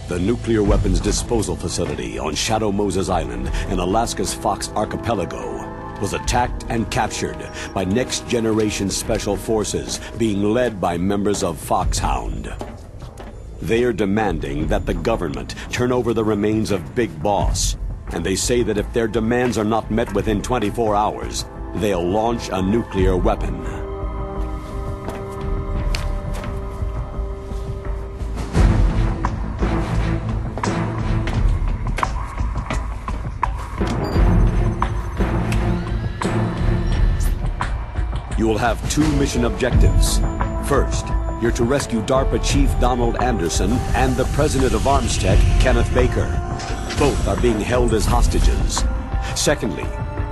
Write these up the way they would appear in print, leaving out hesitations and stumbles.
The nuclear weapons disposal facility on Shadow Moses Island in Alaska's Fox Archipelago was attacked and captured by next-generation special forces being led by members of Foxhound. They are demanding that the government turn over the remains of Big Boss, and they say that if their demands are not met within 24 hours, they'll launch a nuclear weapon. You will have two mission objectives. First, you're to rescue DARPA Chief Donald Anderson and the President of Armstech, Kenneth Baker. Both are being held as hostages. Secondly,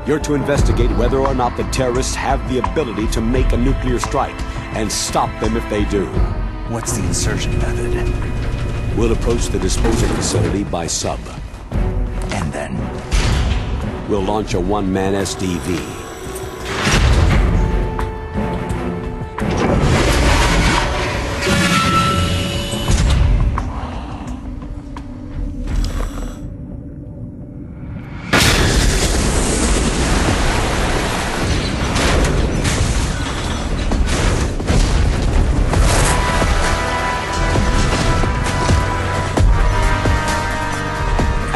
you're to investigate whether or not the terrorists have the ability to make a nuclear strike and stop them if they do. What's the insertion method? We'll approach the disposal facility by sub. And then? We'll launch a one-man SDV.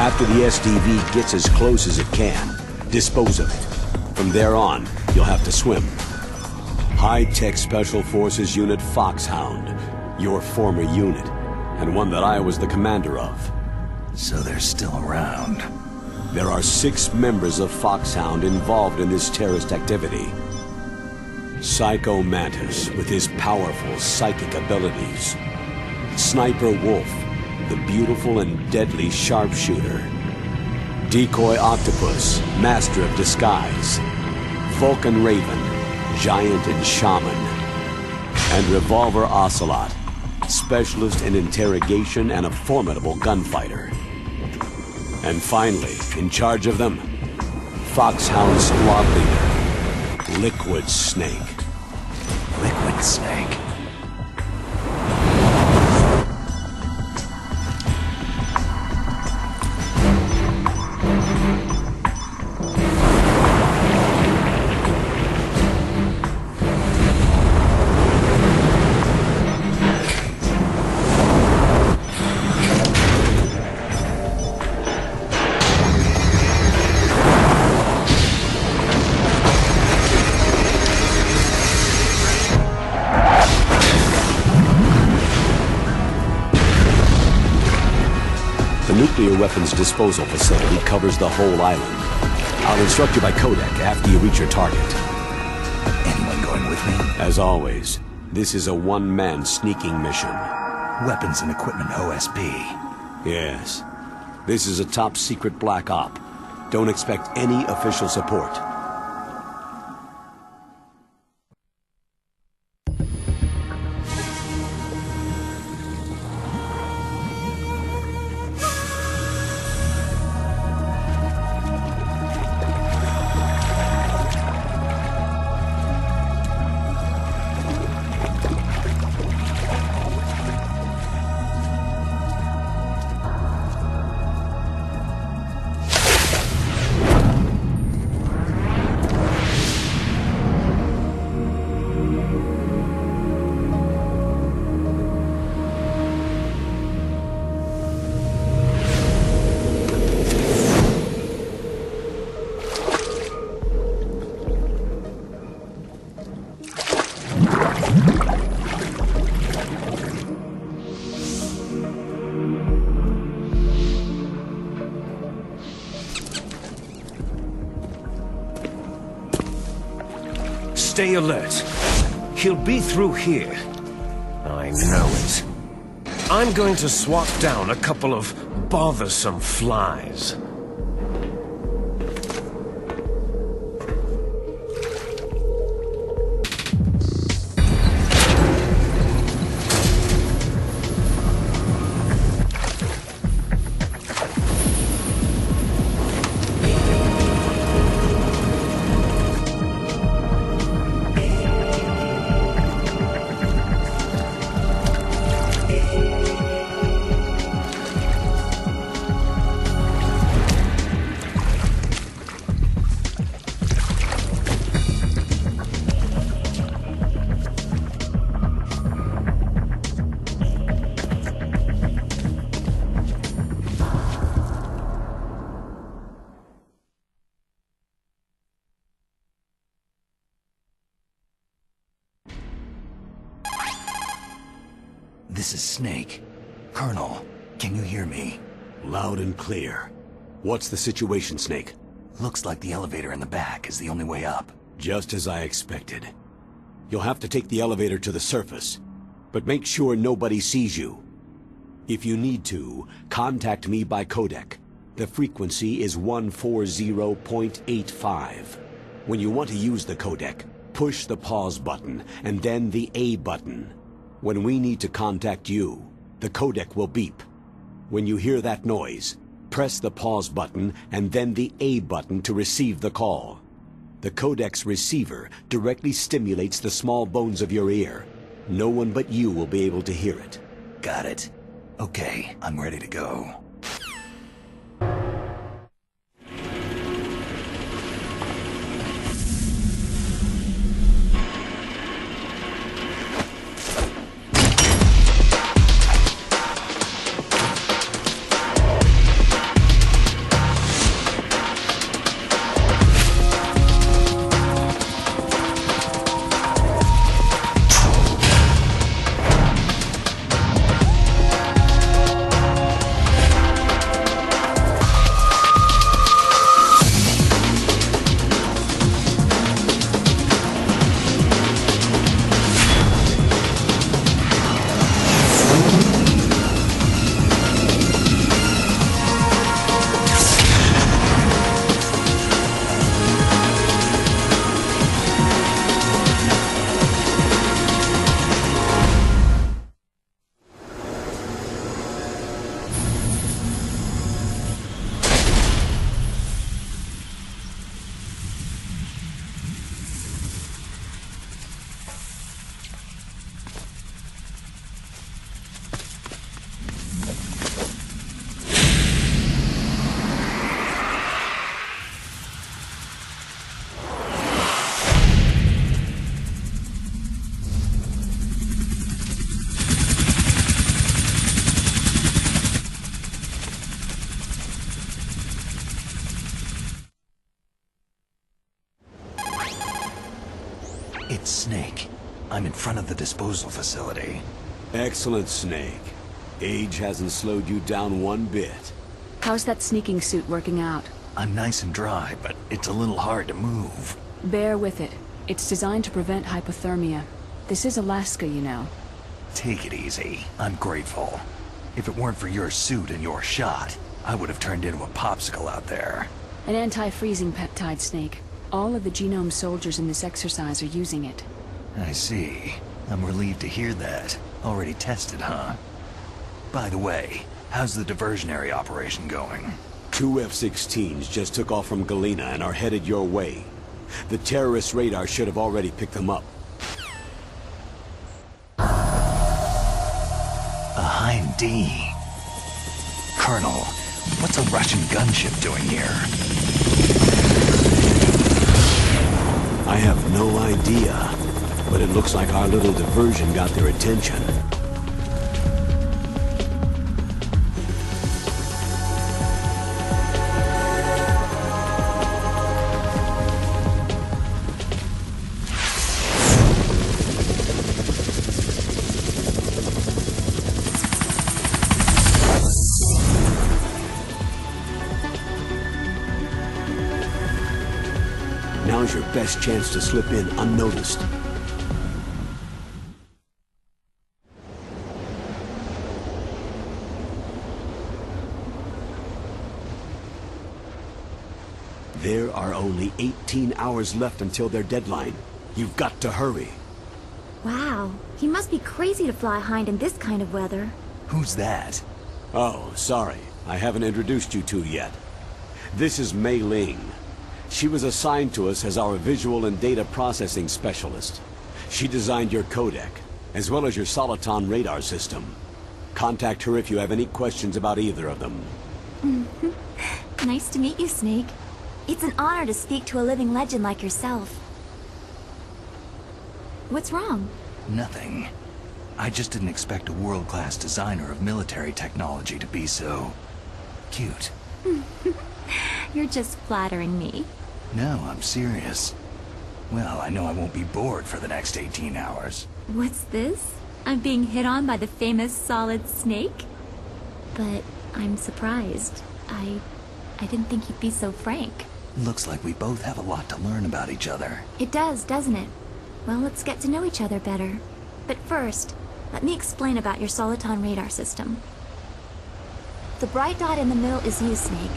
After the SDV gets as close as it can, dispose of it. From there on, you'll have to swim. High-tech Special Forces Unit Foxhound, your former unit, and one that I was the commander of. So they're still around. There are 6 members of Foxhound involved in this terrorist activity. Psycho Mantis, with his powerful psychic abilities. Sniper Wolf, the beautiful and deadly sharpshooter. Decoy Octopus, master of disguise. Vulcan Raven, giant and shaman. And Revolver Ocelot, specialist in interrogation and a formidable gunfighter. And finally, in charge of them, Foxhound squad leader, Liquid Snake. Liquid Snake? The nuclear weapons disposal facility covers the whole island. I'll instruct you by codec after you reach your target. Anyone going with me? As always, this is a one-man sneaking mission. Weapons and equipment OSP. Yes. This is a top-secret black op. Don't expect any official support. Stay alert. He'll be through here. I know it. I'm going to swat down a couple of bothersome flies. This is Snake. Colonel, can you hear me? Loud and clear. What's the situation, Snake? Looks like the elevator in the back is the only way up. Just as I expected. You'll have to take the elevator to the surface, but make sure nobody sees you. If you need to, contact me by codec. The frequency is 140.85. When you want to use the codec, push the pause button and then the A button. When we need to contact you, the codec will beep. When you hear that noise, press the pause button and then the A button to receive the call. The codec's receiver directly stimulates the small bones of your ear. No one but you will be able to hear it. Got it. Okay, I'm ready to go. It's Snake. I'm in front of the disposal facility. Excellent, Snake. Age hasn't slowed you down one bit. How's that sneaking suit working out? I'm nice and dry, but it's a little hard to move. Bear with it. It's designed to prevent hypothermia. This is Alaska, you know. Take it easy. I'm grateful. If it weren't for your suit and your shot, I would have turned into a popsicle out there. An anti-freezing peptide, Snake. All of the Genome soldiers in this exercise are using it. I see. I'm relieved to hear that. Already tested, huh? By the way, how's the diversionary operation going? 2 F-16s just took off from Galena and are headed your way. The terrorist radar should have already picked them up. A Hind D. Colonel, what's a Russian gunship doing here? I have no idea, but it looks like our little diversion got their attention. Now's your best chance to slip in unnoticed. There are only 18 hours left until their deadline. You've got to hurry. Wow, he must be crazy to fly Hind in this kind of weather. Who's that? Oh, sorry. I haven't introduced you two yet. This is Mei Ling. She was assigned to us as our visual and data processing specialist. She designed your codec, as well as your Soliton radar system. Contact her if you have any questions about either of them. Nice to meet you, Snake. It's an honor to speak to a living legend like yourself. What's wrong? Nothing. I just didn't expect a world-class designer of military technology to be so... cute. You're just flattering me. No, I'm serious. Well, I know I won't be bored for the next 18 hours. What's this? I'm being hit on by the famous Solid Snake? But I'm surprised. I didn't think you'd be so frank. Looks like we both have a lot to learn about each other. It does, doesn't it? Well, let's get to know each other better. But first, let me explain about your Soliton radar system. The bright dot in the middle is you, Snake.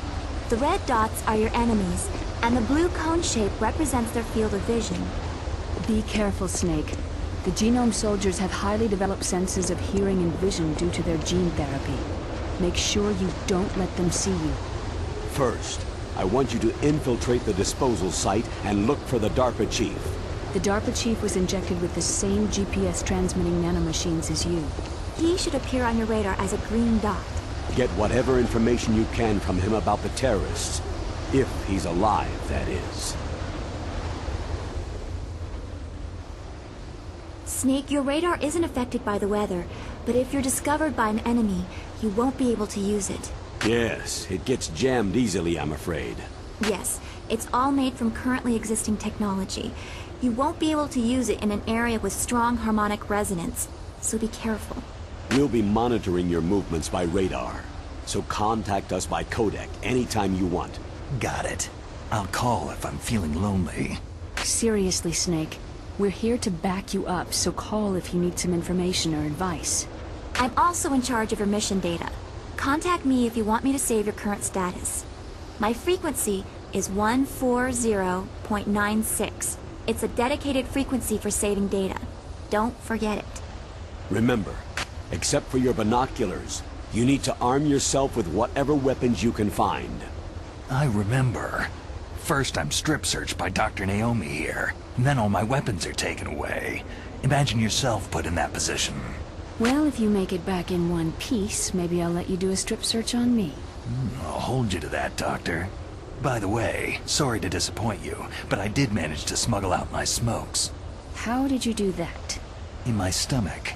The red dots are your enemies, and the blue cone shape represents their field of vision. Be careful, Snake. The genome soldiers have highly developed senses of hearing and vision due to their gene therapy. Make sure you don't let them see you. First, I want you to infiltrate the disposal site and look for the DARPA chief. The DARPA chief was injected with the same GPS transmitting nanomachines as you. He should appear on your radar as a green dot. Get whatever information you can from him about the terrorists. If he's alive, that is. Snake, your radar isn't affected by the weather, but if you're discovered by an enemy, you won't be able to use it. Yes, it gets jammed easily, I'm afraid. Yes, it's all made from currently existing technology. You won't be able to use it in an area with strong harmonic resonance, so be careful. We'll be monitoring your movements by radar, so contact us by codec anytime you want. Got it. I'll call if I'm feeling lonely. Seriously, Snake. We're here to back you up, so call if you need some information or advice. I'm also in charge of your mission data. Contact me if you want me to save your current status. My frequency is 140.96. It's a dedicated frequency for saving data. Don't forget it. Remember, except for your binoculars, you need to arm yourself with whatever weapons you can find. I remember. First I'm strip searched by Dr. Naomi here, and then all my weapons are taken away. Imagine yourself put in that position. Well, if you make it back in one piece, maybe I'll let you do a strip search on me. I'll hold you to that, Doctor. By the way, sorry to disappoint you, but I did manage to smuggle out my smokes. How did you do that? In my stomach.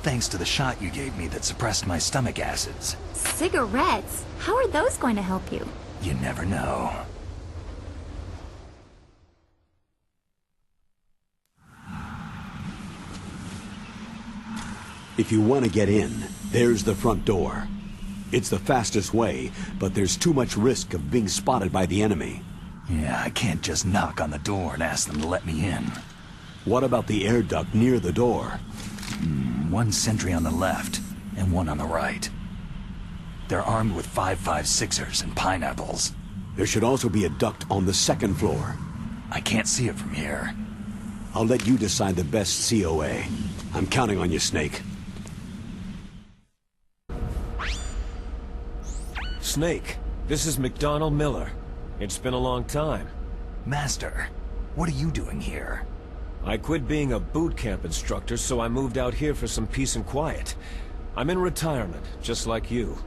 Thanks to the shot you gave me that suppressed my stomach acids. Cigarettes? How are those going to help you? You never know. If you want to get in, there's the front door. It's the fastest way, but there's too much risk of being spotted by the enemy. Yeah, I can't just knock on the door and ask them to let me in. What about the air duct near the door? One sentry on the left, and one on the right. They're armed with 5.56ers and pineapples. There should also be a duct on the second floor. I can't see it from here. I'll let you decide the best COA. I'm counting on you, Snake. Snake, this is McDonald Miller. It's been a long time. Master, what are you doing here? I quit being a boot camp instructor, so I moved out here for some peace and quiet. I'm in retirement, just like you.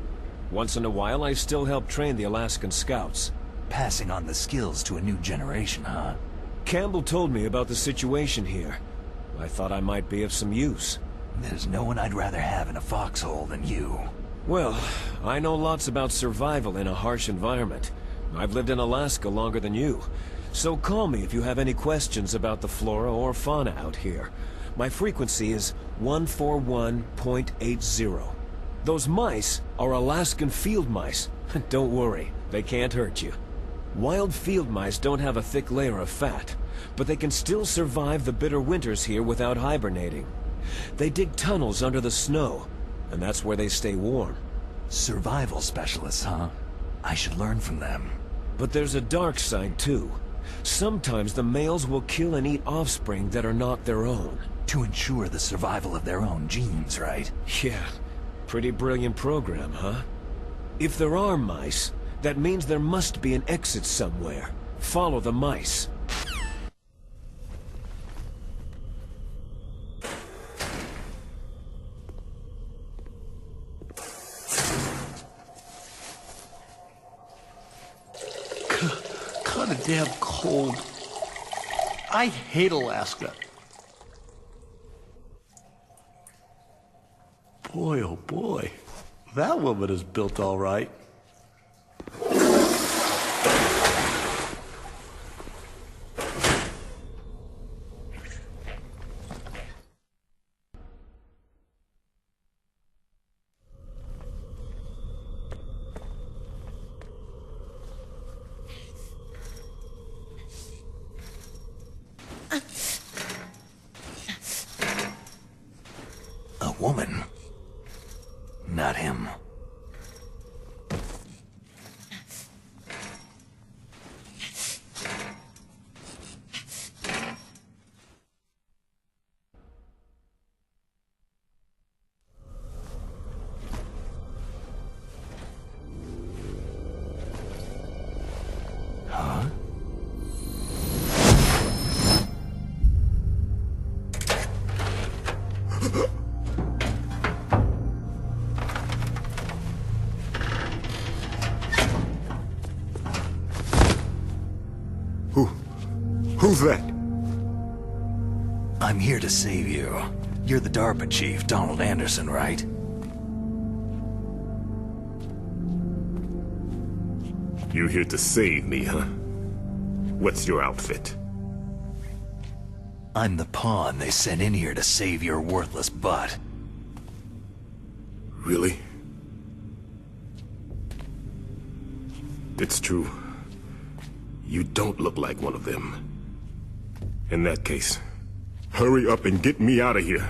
Once in a while, I still help train the Alaskan Scouts. Passing on the skills to a new generation, huh? Campbell told me about the situation here. I thought I might be of some use. There's no one I'd rather have in a foxhole than you. Well, I know lots about survival in a harsh environment. I've lived in Alaska longer than you. So call me if you have any questions about the flora or fauna out here. My frequency is 141.80. Those mice are Alaskan field mice. Don't worry, they can't hurt you. Wild field mice don't have a thick layer of fat, but they can still survive the bitter winters here without hibernating. They dig tunnels under the snow, and that's where they stay warm. Survival specialists, huh? I should learn from them. But there's a dark side too. Sometimes the males will kill and eat offspring that are not their own. To ensure the survival of their own genes, right? Yeah, pretty brilliant program, huh? If there are mice, that means there must be an exit somewhere. Follow the mice. Kinda damn cold. I hate Alaska. Boy, oh boy. That woman is built all right. A woman. Not him. Huh? Who's that? I'm here to save you. You're the DARPA chief, Donald Anderson, right? You here to save me, huh? What's your outfit? I'm the pawn they sent in here to save your worthless butt. Really? It's true. You don't look like one of them. In that case, hurry up and get me out of here.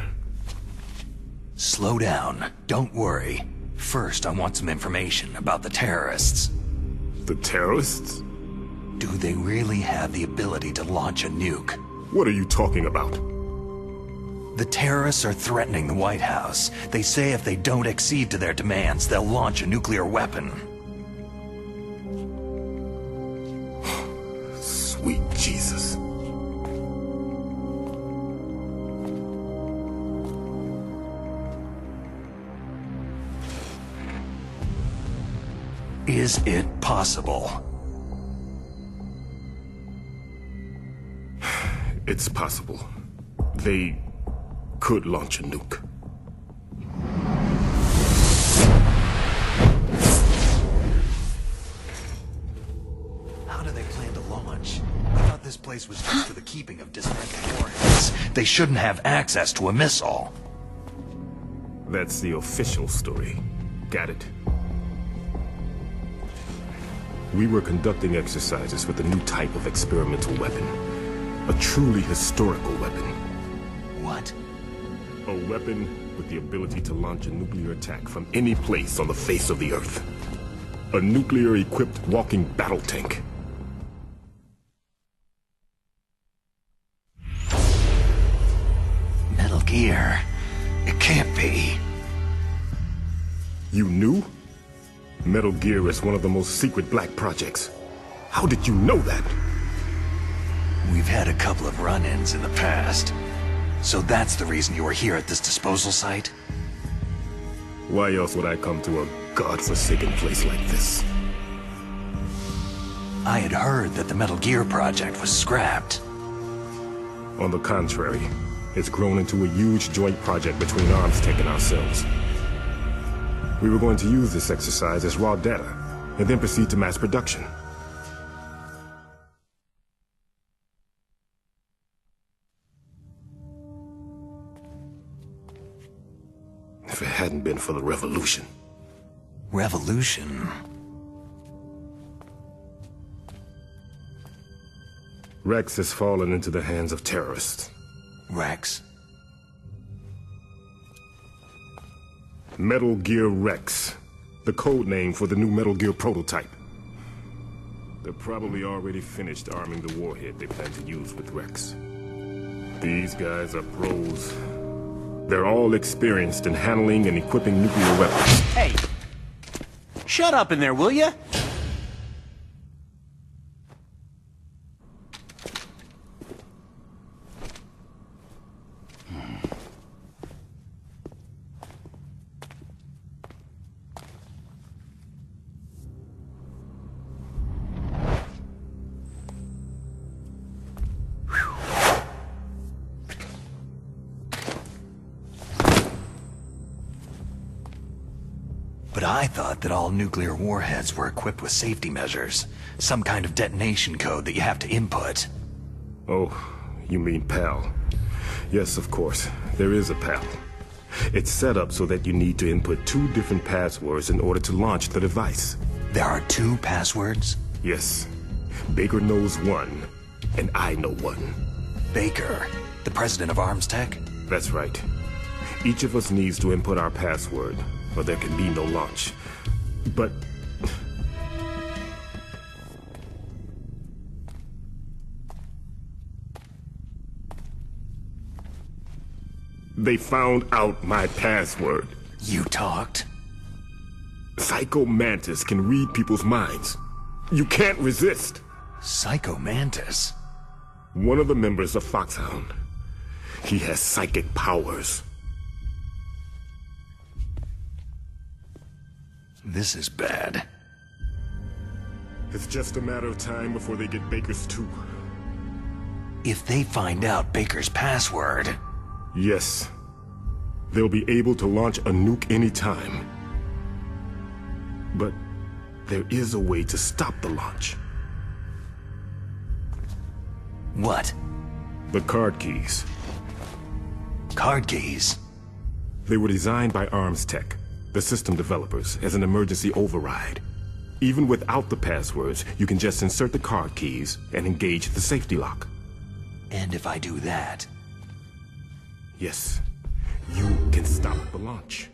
Slow down. Don't worry. First, I want some information about the terrorists. The terrorists? Do they really have the ability to launch a nuke? What are you talking about? The terrorists are threatening the White House. They say if they don't accede to their demands, they'll launch a nuclear weapon. Sweet Jesus. Is it possible? It's possible. They could launch a nuke. How do they plan to launch? I thought this place was just for the keeping of dismantled warheads. They shouldn't have access to a missile. That's the official story. Got it. We were conducting exercises with a new type of experimental weapon. A truly historical weapon. What? A weapon with the ability to launch a nuclear attack from any place on the face of the Earth. A nuclear-equipped walking battle tank. Metal Gear. It can't be. You knew? Metal Gear is one of the most secret black projects. How did you know that? We've had a couple of run-ins in the past. So that's the reason you were here at this disposal site? Why else would I come to a godforsaken place like this? I had heard that the Metal Gear project was scrapped. On the contrary, it's grown into a huge joint project between ArmsTech and ourselves. We were going to use this exercise as raw data, and then proceed to mass production. If it hadn't been for the revolution. Revolution? Rex has fallen into the hands of terrorists. Rex? Metal Gear Rex, the code name for the new Metal Gear prototype. They're probably already finished arming the warhead they plan to use with Rex. These guys are pros. They're all experienced in handling and equipping nuclear weapons. Hey! Shut up in there, will ya? But I thought that all nuclear warheads were equipped with safety measures. Some kind of detonation code that you have to input. Oh, you mean PAL. Yes, of course. There is a PAL. It's set up so that you need to input 2 different passwords in order to launch the device. There are 2 passwords? Yes. Baker knows one, and I know one. Baker, the president of ArmsTech? That's right. Each of us needs to input our password, or there can be no launch. But... they found out my password. You talked? Psycho Mantis can read people's minds. You can't resist. Psycho Mantis? One of the members of Foxhound. He has psychic powers. This is bad. It's just a matter of time before they get Baker's too. If they find out Baker's password... Yes. They'll be able to launch a nuke anytime. But there is a way to stop the launch. What? The card keys. Card keys? They were designed by ArmsTech, the system developers, as an emergency override. Even without the passwords, you can just insert the card keys and engage the safety lock. And if I do that... Yes, you can stop the launch.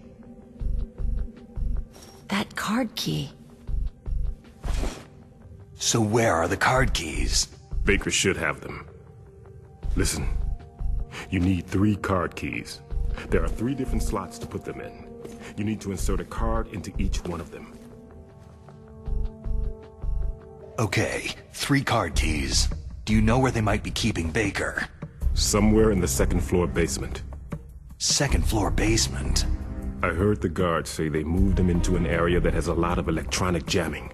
That card key. So where are the card keys? Baker should have them. Listen, you need 3 card keys. There are 3 different slots to put them in. You need to insert a card into each one of them. Okay, 3 card keys. Do you know where they might be keeping Baker? Somewhere in the 2nd floor basement. 2nd floor basement? I heard the guards say they moved him into an area that has a lot of electronic jamming.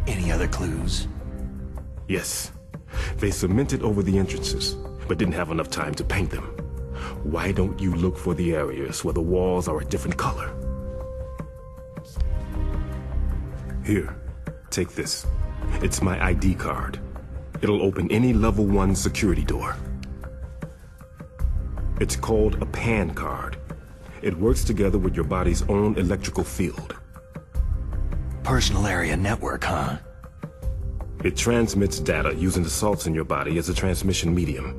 Any other clues? Yes. They cemented over the entrances, but didn't have enough time to paint them. Why don't you look for the areas where the walls are a different color? Here, take this. It's my ID card. It'll open any level 1 security door. It's called a PAN card. It works together with your body's own electrical field. Personal area network, huh? It transmits data using the salts in your body as a transmission medium.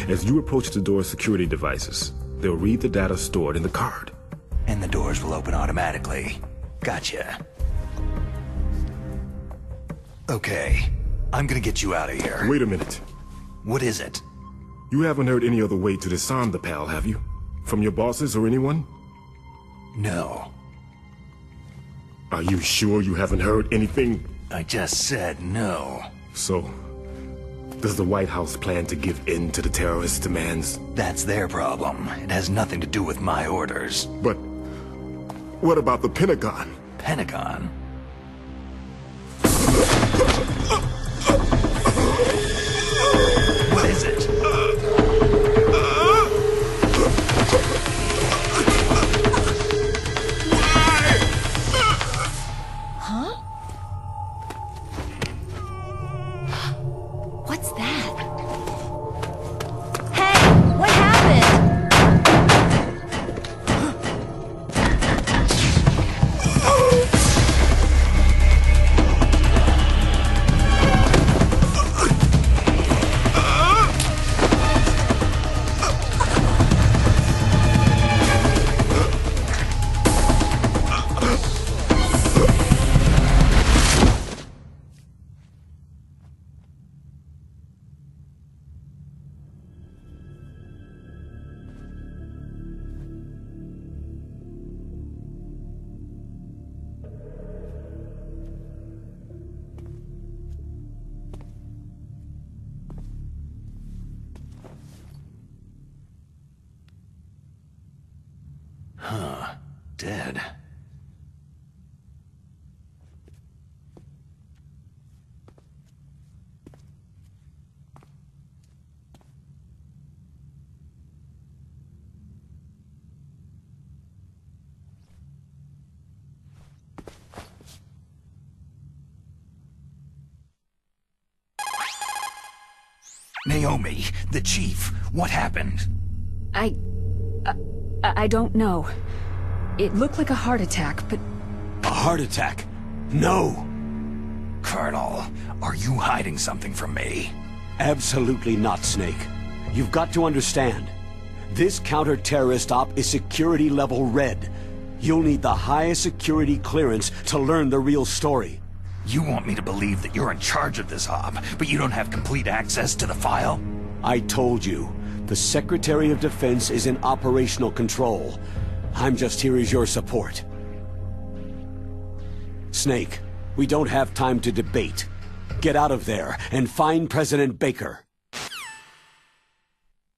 As you approach the door's security devices, they'll read the data stored in the card. And the doors will open automatically. Gotcha. Okay, I'm gonna get you out of here. Wait a minute. What is it? You haven't heard any other way to disarm the PAL, have you? From your bosses or anyone? No. Are you sure you haven't heard anything? I just said no. So, does the White House plan to give in to the terrorists' demands? That's their problem. It has nothing to do with my orders. But what about the Pentagon? Pentagon? What is it? What's that? Hey! What happened? dead. Naomi, the chief, what happened? I don't know. It looked like a heart attack, but... A heart attack? No! Colonel, are you hiding something from me? Absolutely not, Snake. You've got to understand. This counter-terrorist op is security level red. You'll need the highest security clearance to learn the real story. You want me to believe that you're in charge of this op, but you don't have complete access to the file? I told you. The Secretary of Defense is in operational control. I'm just here as your support. Snake, we don't have time to debate. Get out of there and find President Baker.